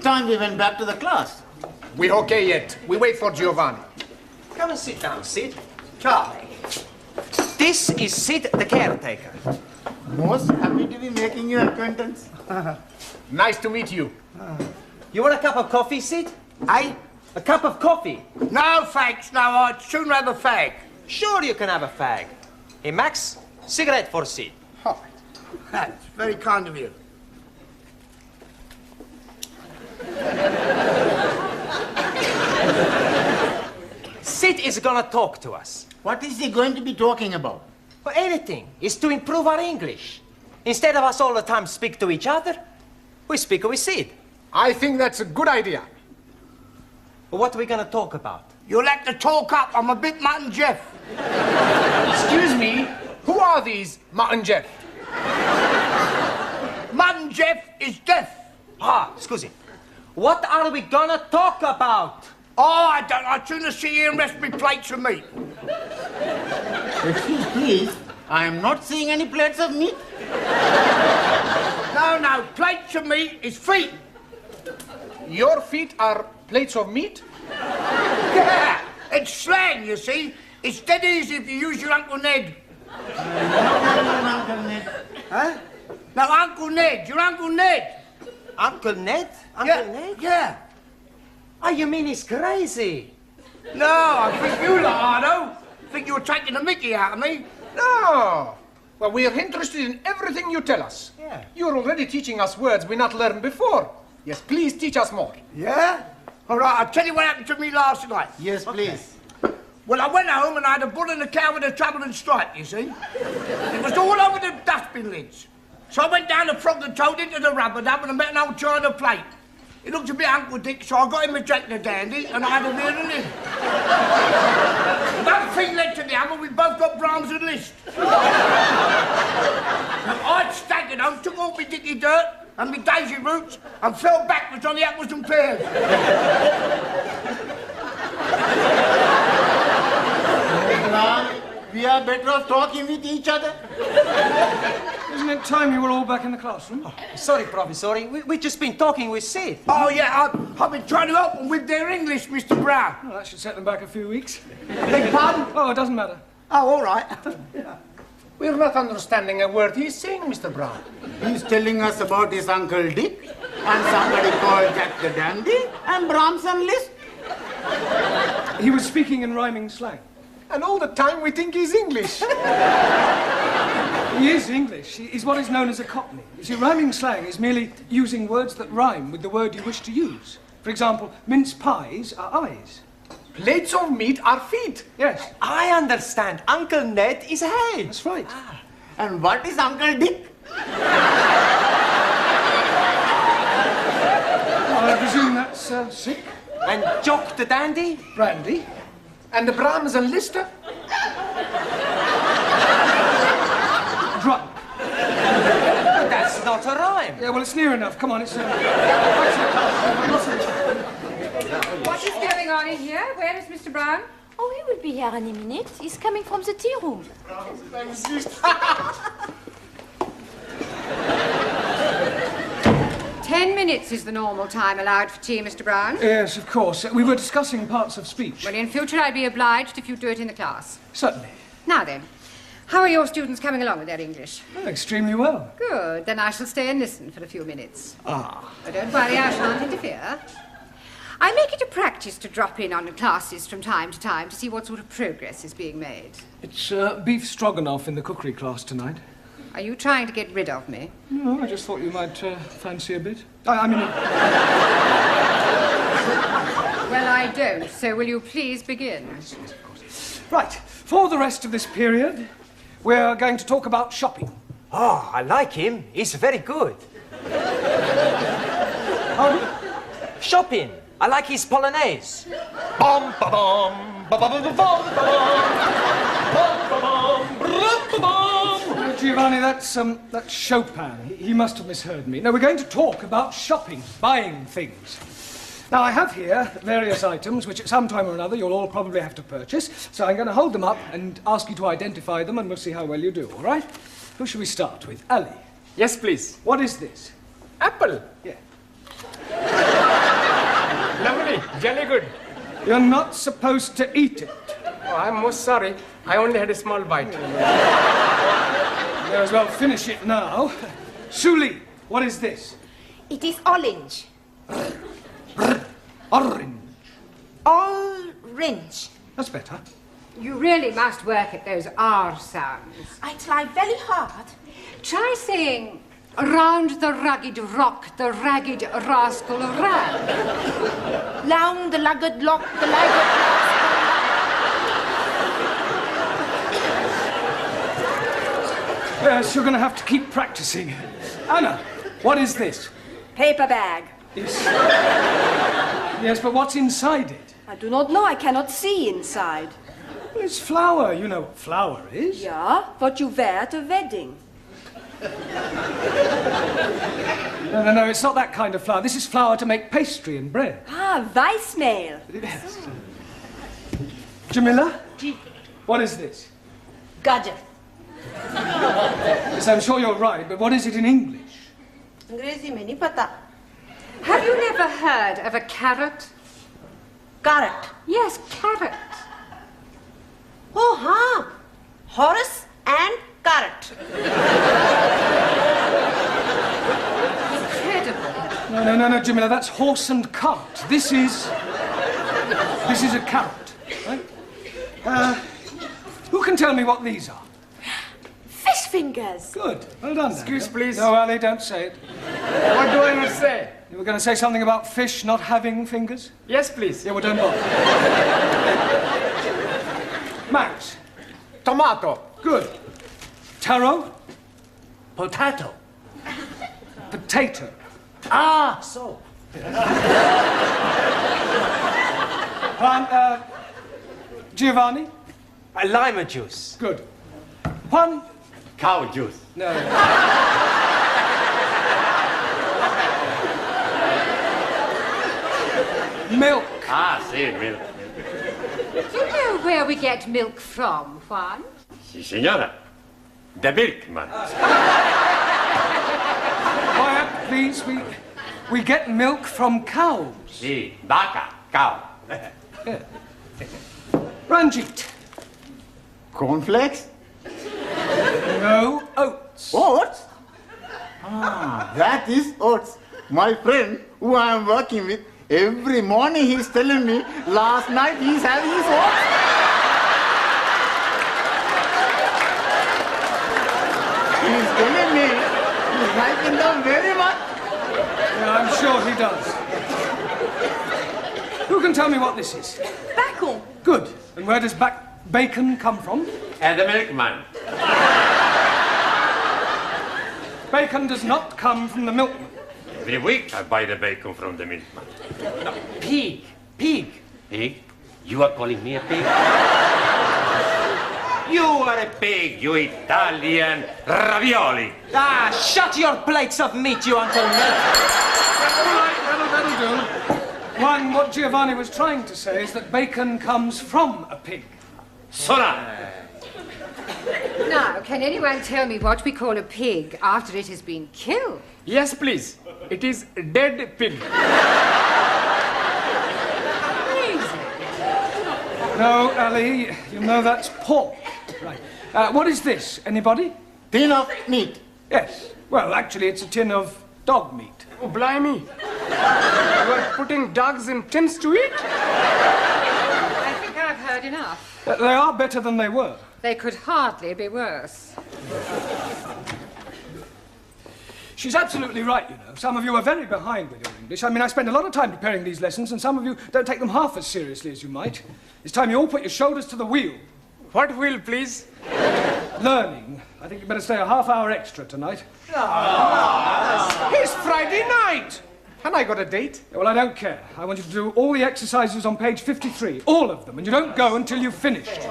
time we went back to the class. We okay yet. We wait for Giovanni. Come and sit down, Sid. Charlie. This is Sid, the caretaker. Most happy to be making your acquaintance. Nice to meet you. You want a cup of coffee, Sid? Eh? A cup of coffee? No, thanks. No, I'd sooner have a fag. Sure you can have a fag. Hey, Max, cigarette for Sid. Oh, that's very kind of you. Sid is gonna talk to us. What is he going to be talking about? For anything. It's to improve our English. Instead of us all the time speak to each other, we speak with Sid. I think that's a good idea. But what are we gonna talk about? You'll have to talk up. I'm a bit Mutt and Jeff. Excuse me, who are these Mutt and Jeff? Mutt and Jeff is deaf. Ah, scusi. What are we gonna talk about? Oh, I don't. I'd sooner sit here and rest me plates of meat. Excuse please, I am not seeing any plates of meat. No, plates of meat is feet. Your feet are plates of meat? Yeah, it's slang, you see. It's dead easy if you use your Uncle Ned. Uncle Ned. Huh? No, Uncle Ned. Your Uncle Ned. Uncle Ned? Yeah, Ned? yeah. Oh, you mean he's crazy? No, I think you lot are, though. Think you're taking the mickey out of me. No. Well, we are interested in everything you tell us. Yeah. You're already teaching us words we not learned before. Yes, please teach us more. Yeah? All right, I'll tell you what happened to me last night. Yes, please. Well, I went home and I had a bull and a cow with a trouble and stripe, you see. It was all over the dustbin lids. So I went down the frog and toad into the rubber dub and I met an old china plate. It looked a bit Uncle Dick, so I got him a Jack the Dandy and I had a real and in. One thing led to the other, we both got Brahms and Liszt. I'd staggered home, took all my dicky dirt and my daisy roots and fell backwards on the apples and pears. We are better off talking with each other. Isn't it time you were all back in the classroom? Oh, sorry, Professor. We've just been talking with Sid. Oh, yeah, I've been trying to help them with their English, Mr. Brown. Well, that should set them back a few weeks. Beg pardon? Oh, it doesn't matter. Oh, all right. We're not understanding a word he's saying, Mr. Brown. He's telling us about his Uncle Dick and somebody called Jack the Dandy and Brahms and Liszt. He was speaking in rhyming slang. And all the time we think he's English. He is English. He's what is known as a Cockney. You see, rhyming slang is merely using words that rhyme with the word you wish to use. For example, mince pies are eyes. Plates of meat are feet. Yes. I understand. Uncle Ned is head. That's right. And what is Uncle Dick? I presume that's sick. And Jock the Dandy? Brandy. And the Brahms and Liszt? Drunk. That's not a rhyme. Yeah, well, it's near enough. Come on, it's... What is going on in here? Where is Mr. Brown? Oh, he will be here any minute. He's coming from the tea room. 10 minutes is the normal time allowed for tea, Mr. Brown. Yes, of course. We were discussing parts of speech. Well, in future, I'd be obliged if you do it in the class. Certainly. Now then, how are your students coming along with their English? Oh, extremely well. Good. Then I shall stay and listen for a few minutes. Ah. But don't worry, I shan't interfere. I make it a practice to drop in on the classes from time to time to see what sort of progress is being made. It's beef stroganoff in the cookery class tonight. Are you trying to get rid of me? No, I just thought you might fancy a bit. I mean... Well, I don't, so will you please begin? Right, for the rest of this period, we're going to talk about shopping. Oh, I like him. He's very good. Shopping. I like his polonaise. Bum ba bum ba ba ba ba bum Giovanni, that's Chopin. He must have misheard me. No, we're going to talk about shopping, buying things. Now, I have here various items which at some time or another you'll all probably have to purchase, so I'm going to hold them up and ask you to identify them, and we'll see how well you do, all right? Who shall we start with? Ali. Yes, please. What is this? Apple. Yeah. Lovely, jolly good. You're not supposed to eat it. Oh, I'm most sorry. I only had a small bite. May as well finish it now. Suli, what is this? It is orange. Orange. Orange. That's better. You really must work at those R sounds. I try very hard. Try saying, round the rugged rock, the ragged rascal ran. Round the lagged lock, the lagged Yes, you're going to have to keep practicing. Anna, what is this? Paper bag. Yes. Yes, but what's inside it? I do not know. I cannot see inside. Well, it's flour. You know what flour is. Yeah, what you wear at a wedding. No, it's not that kind of flour. This is flour to make pastry and bread. Ah, Weissmehl. Yes. Jamila, what is this? Gajar. Yes, I'm sure you're right, but what is it in English? अंग्रेजी में नहीं पता. Have you never heard of a carrot? Carrot. Yes, carrot. Oh, हाँ. Horse and carrot. Incredible. No, Jamila, that's horse and cart. This is a carrot, right? Who can tell me what these are? Fish fingers. Good. Well done. Excuse, Daniel. please. No, Ali, don't say it. What do I not say? You were going to say something about fish not having fingers? Yes, please. Yeah, well, don't bother. Max. Tomato. Good. Taro. Potato. Potato. Ah, so. Giovanni. Lima juice. Good. Juan. Cow juice. No. Milk. Ah, see, milk. Do you know where we get milk from, Juan? Si, señora. The milkman. Quiet, please. We get milk from cows. Si, vaca, cow. Ranjit. Cornflakes? No oats. Oats? Ah, that is oats. My friend, who I am working with, every morning he's telling me, last night he's having his oats. He's telling me he's liking them very much. Yeah, I'm sure he does. Who can tell me what this is? Bacon. Good. And where does bacon come from? And the milkman. Bacon does not come from the milkman. Every week I buy the bacon from the milkman. Pig. Pig. Pig? You are calling me a pig? You are a pig, you Italian ravioli. Ah, shut your plates of meat, you Uncle Ned. All right, that'll do. One, what Giovanni was trying to say is that bacon comes from a pig. Sora! Now, can anyone tell me what we call a pig after it has been killed? Yes, please. It is dead pig. No, Ali, you know that's pork. Right. What is this? Anybody? Tin of meat. Yes. Well, actually, it's a tin of dog meat. Oh, blimey. You are putting dogs in tins to eat? I think I've heard enough. They are better than they were. They could hardly be worse. She's absolutely right, you know. Some of you are very behind with your English. I mean, I spend a lot of time preparing these lessons, and some of you don't take them half as seriously as you might. It's time you all put your shoulders to the wheel. What will, please? Learning. I think you better stay a half hour extra tonight. It's Friday night. And I got a date. Well, I don't care. I want you to do all the exercises on page 53, all of them, and you don't go until you've finished.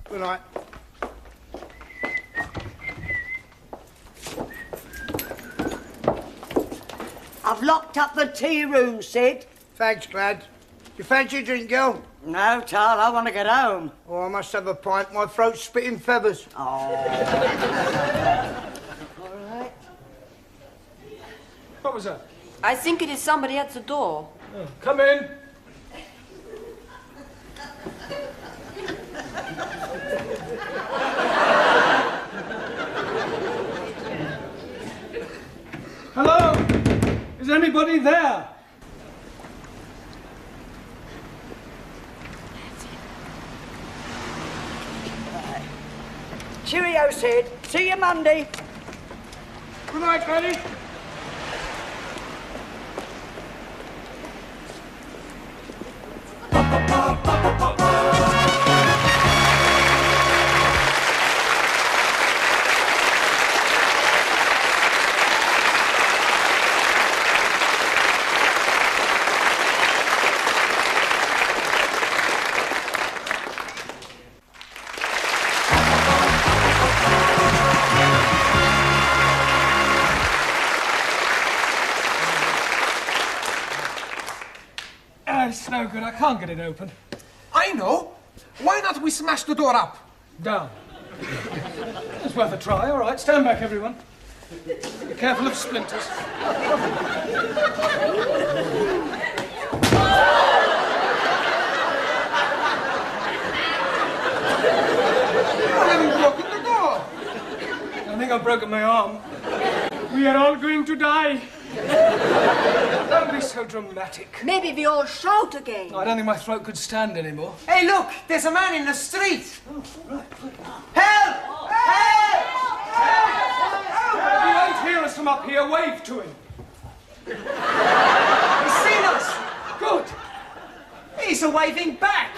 Good night. I've locked up the tea room, Sid. Thanks, Glad. You fancy a drink, girl? No, Tal, I want to get home. Oh, I must have a pint. My throat's spitting feathers. Oh. All right. What was that? I think it is somebody at the door. Oh, come in. Hello? Is anybody there? Cheerio, Sid. See you Monday. Good night, Granny. It's no good. I can't get it open. I know. Why not we smash the door up? Down. It's worth a try. All right, stand back, everyone. Be careful of splinters. You haven't broken the door. I think I've broken my arm. We are all going to die. Don't be so dramatic. Maybe we all shout again. I don't think my throat could stand anymore. Hey, look, there's a man in the street. Oh, right. Help! Help! If you won't hear us from up here, wave to him. He's seen us. Good. He's waving back.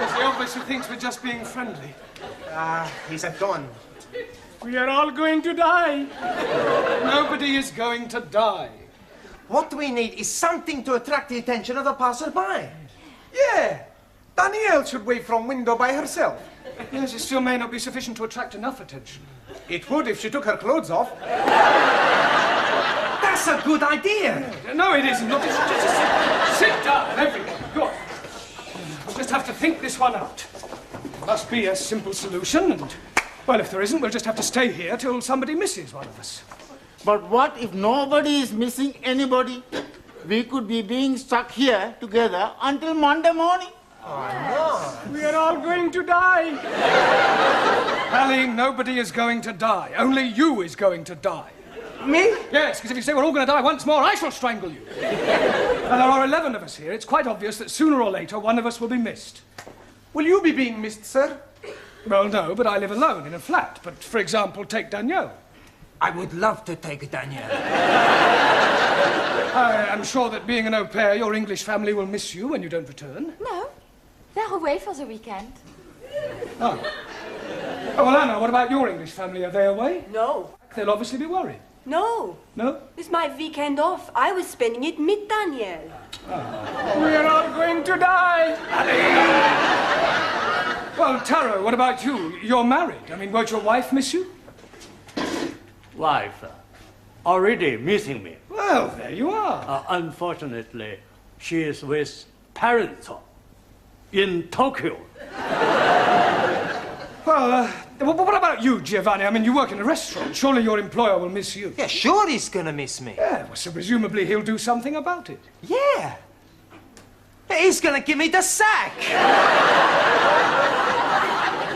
Yes, he obviously thinks we're just being friendly. He's a gun. We are all going to die. Nobody is going to die. What we need is something to attract the attention of the passerby. Yeah. Danielle should wave from window by herself. Yes, it still may not be sufficient to attract enough attention. It would if she took her clothes off. That's a good idea. No, it isn't. Look, just sit down, everyone. Go on. We'll just have to think this one out. There must be a simple solution, and, well, if there isn't, we'll just have to stay here till somebody misses one of us. But what if nobody is missing anybody? We could be being stuck here together until Monday morning. We are all going to die. Pally, nobody is going to die. Only you is going to die. Me? Yes, because if you say we're all going to die once more, I shall strangle you. And there are 11 of us here. It's quite obvious that sooner or later one of us will be missed. Will you be being missed, sir? Well, no, but I live alone in a flat. But, for example, take Danielle. I would love to take Danielle. I am sure that being an au pair, your English family will miss you when you don't return. No, they're away for the weekend. Oh. Oh, well, Anna, what about your English family? Are they away? No. They'll obviously be worried. No. No? It's my weekend off. I was spending it with Danielle. We are all going to die. Well, Taro, what about you? You're married. I mean, won't your wife miss you? Wife already missing me. Well, there you are. Unfortunately, she is with parents in Tokyo. Well, what about you, Giovanni? I mean, you work in a restaurant. Surely your employer will miss you. Yeah, sure he's gonna miss me. Yeah, well, so presumably he'll do something about it. Yeah. He's gonna give me the sack.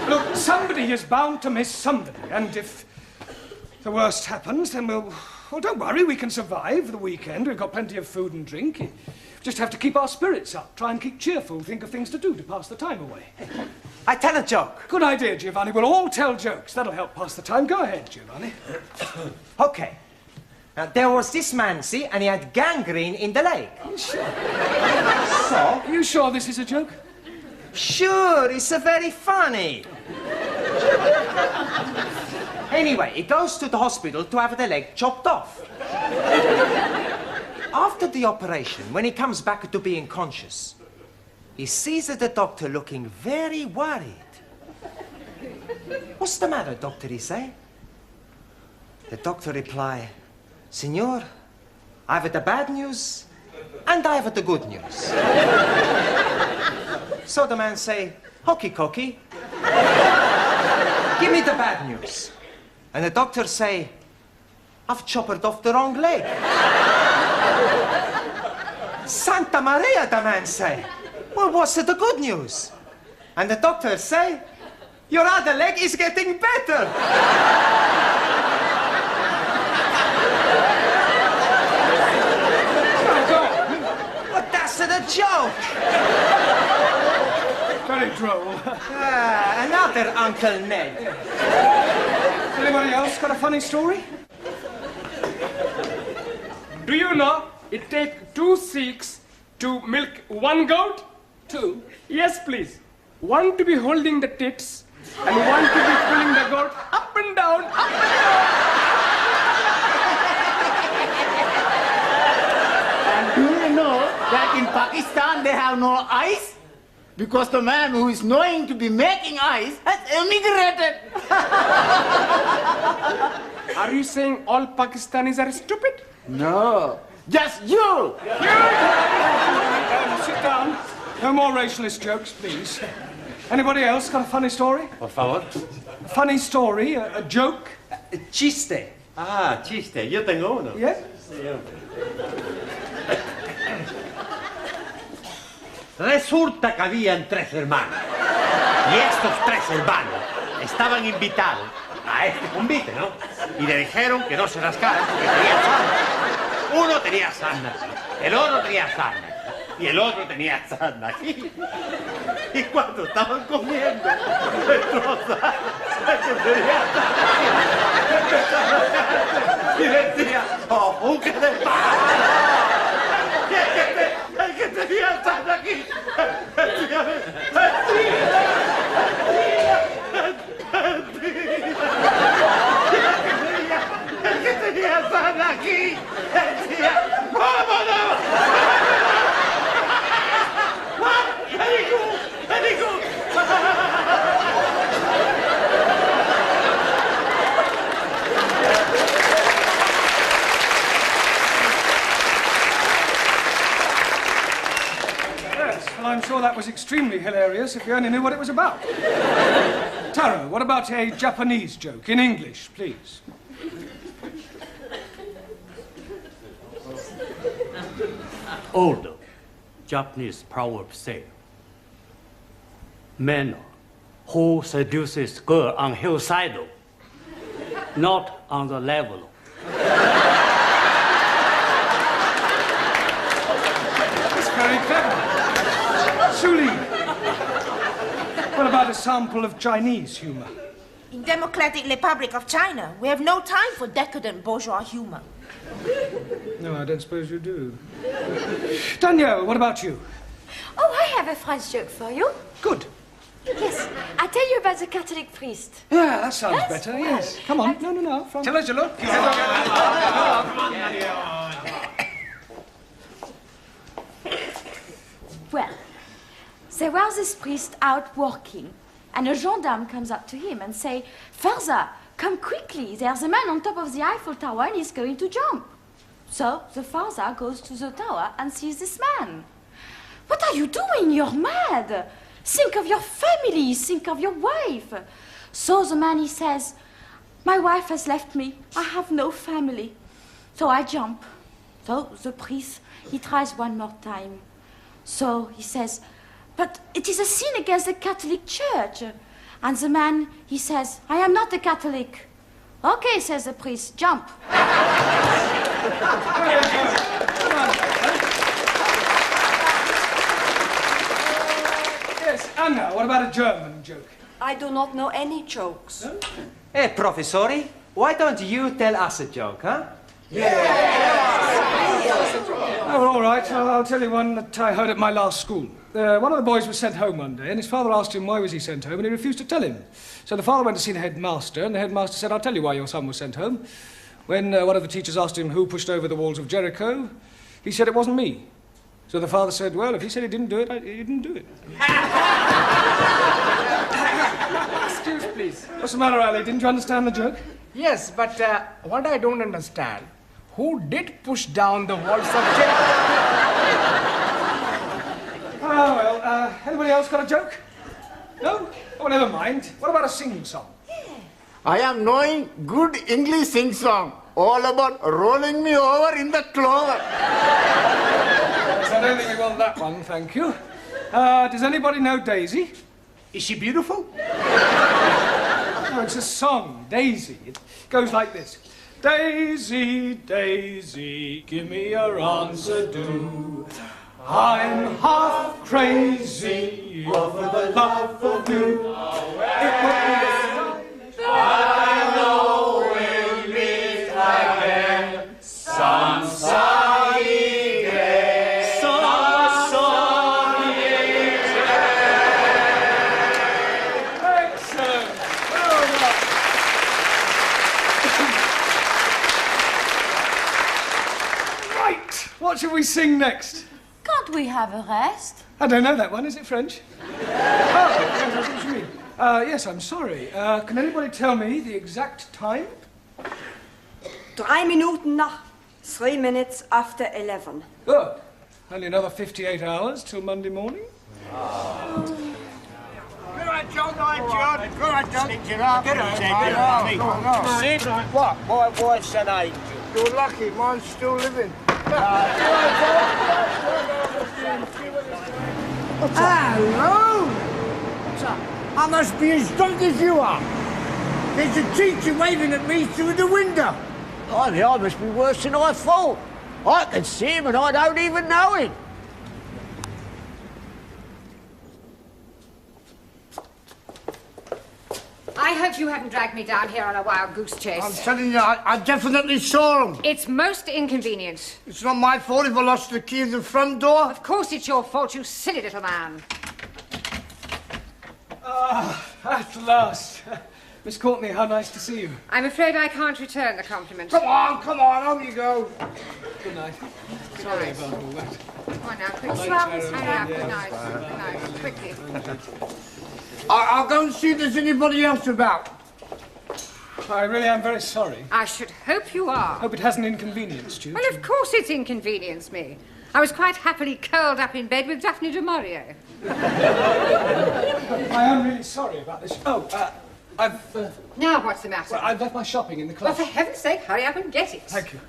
Look, somebody is bound to miss somebody, and if the worst happens, then well, don't worry, we can survive the weekend. We've got plenty of food and drink. You just have to keep our spirits up, try and keep cheerful, think of things to do to pass the time away. I tell a joke. Good idea, Giovanni. We'll all tell jokes. That'll help pass the time. Go ahead, Giovanni. Okay. Now, there was this man, see, and he had gangrene in the leg. Sure. So? Are you sure this is a joke? Sure, it's very funny. Anyway, he goes to the hospital to have the leg chopped off. After the operation, when he comes back to being conscious, he sees the doctor looking very worried. What's the matter, doctor, he say? The doctor reply, Senor, I have the bad news and I have the good news. So the man say, "Hockey cocky, give me the bad news." And the doctor say, "I've chopped off the wrong leg." Santa Maria, the man say, "Well, what's the good news?" And the doctor say, "Your other leg is getting better." But that's the joke. Very droll. Another Uncle Ned. Anybody else got a funny story? Do you know it takes 2 Sikhs to milk 1 goat? 2? Yes, please. 1 to be holding the tits and 1 to be pulling the goat up and down, up and down. And do you know that in Pakistan they have no eyes? Because the man who is knowing to be making eyes has emigrated. Are you saying all Pakistanis are stupid? No, just you. Sit down. No more racialist jokes, please. Anybody else got a funny story? Por favor. A funny story, a joke? Chiste. Ah, chiste. Yo tengo uno. Yeah? Resulta que habían 3 hermanos. Y estos 3 hermanos estaban invitados a este convite, ¿no? Y le dijeron que no se rascaran porque tenían sarna. Uno tenía sarna aquí, el otro tenía sarna aquí, y el otro tenía sarna aquí. Y cuando estaban comiendo, destrozaron el que tenía sarna aquí. Empezaron a rascarse y decía, ¡oh, qué de paz! Y el que tenía sarna aquí, decía, el que tenía sarna aquí decía, ¡vámonos! Very good, very good. Yes, well, I'm sure that was extremely hilarious if you only knew what it was about. Taro, what about a Japanese joke in English, please? Old Japanese proverb say, man who seduces girl on hillside, not on the level. That's very clever. Suli, what about a sample of Chinese humor? In Democratic Republic of China, we have no time for decadent bourgeois humor. No, I don't suppose you do. Danielle, what about you? Oh, I have a French joke for you. Good. Yes, I tell you about the Catholic priest. Yeah, that sounds Yes? better, yes. Come on. No, from... Tell us your look. Well, there was this priest out working, and a gendarme comes up to him and say, "Father, come quickly, there's a man on top of the Eiffel Tower and he's going to jump." So the father goes to the tower and sees this man. "What are you doing? You're mad. Think of your family, think of your wife." So the man, he says, "My wife has left me, I have no family." So I jump. So the priest, he tries one more time. So he says, "But it is a sin against the Catholic Church." And the man, he says, "I am not a Catholic." "Okay," says the priest, "jump." Yes, Anna, what about a German joke? I do not know any jokes. No? Hey, professori, why don't you tell us a joke, huh? Oh, well, all right. I'll tell you one that I heard at my last school. One of the boys was sent home one day, and his father asked him why was he sent home, and he refused to tell him. So the father went to see the headmaster, and the headmaster said, "I'll tell you why your son was sent home." When one of the teachers asked him who pushed over the walls of Jericho, he said it wasn't me. So the father said, "Well, if he said he didn't do it, he didn't do it." Excuse, please. What's the matter, Ali? Didn't you understand the joke? Yes, but what I don't understand, Who did push down the walls of Jericho? Oh, well, anybody else got a joke? No? Oh, never mind. What about a sing-song? I am knowing good English sing song. All about rolling me over in the clover. I don't think we want that one, thank you. Does anybody know Daisy? Is she beautiful? No, it's a song, Daisy. It goes like this. Daisy, Daisy, give me your answer, do. I'm half crazy over the love of you. It would be I know we'll meet again some sunny day. Some sunny day. Excellent. Well done. Right. What shall we sing next? Can't we have a rest? I don't know that one. Is it French? Oh, yes, that's what you mean. Yes, I'm sorry. Can anybody tell me the exact time? 3 Minuten nach. 3 minutes after 11. Good. Only another 58 hours till Monday morning. Good on, John. Good on, John. Good on, John. Get up. Get up. Sid, what? My wife's an angel. You're lucky. Mine's still living. Hello. What's up? I must be as drunk as you are. There's a teacher waving at me through the window. I must be worse than I thought. I can see him and I don't even know him. I hope you haven't dragged me down here on a wild goose chase. I'm telling you, I definitely saw him. It's most inconvenient. It's not my fault if I lost the key of the front door. Of course it's your fault, you silly little man. At last. Miss Courtney, how nice to see you. I'm afraid I can't return the compliment. Come on, home you go. Good night. Sorry about all that. Come on now, quickly. Hurry up, good night. Good night, quickly. I'll go and see if there's anybody else about. I really am very sorry. I should hope you are. Hope it hasn't inconvenienced you. Well, of course it's inconvenienced me. I was quite happily curled up in bed with Daphne du Maurier. I am really sorry about this. Oh, I've... Now what's the matter? Well, I've left my shopping in the Well, club. for heaven's sake, hurry up and get it. Thank you.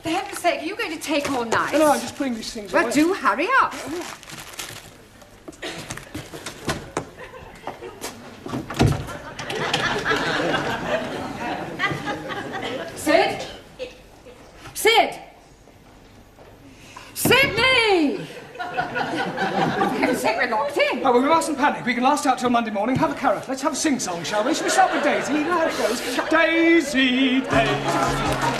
For heaven's sake, are you going to take all night? No, I'm just putting these things Well, away. do hurry up. Sid? Sid! Sydney! For heaven's sake, we're locked in. Oh, well, we mustn't panic. We can last out till Monday morning. Have a carrot. Let's have a sing-song, shall we? Shall we start with Daisy? You know how it goes. Daisy, Daisy.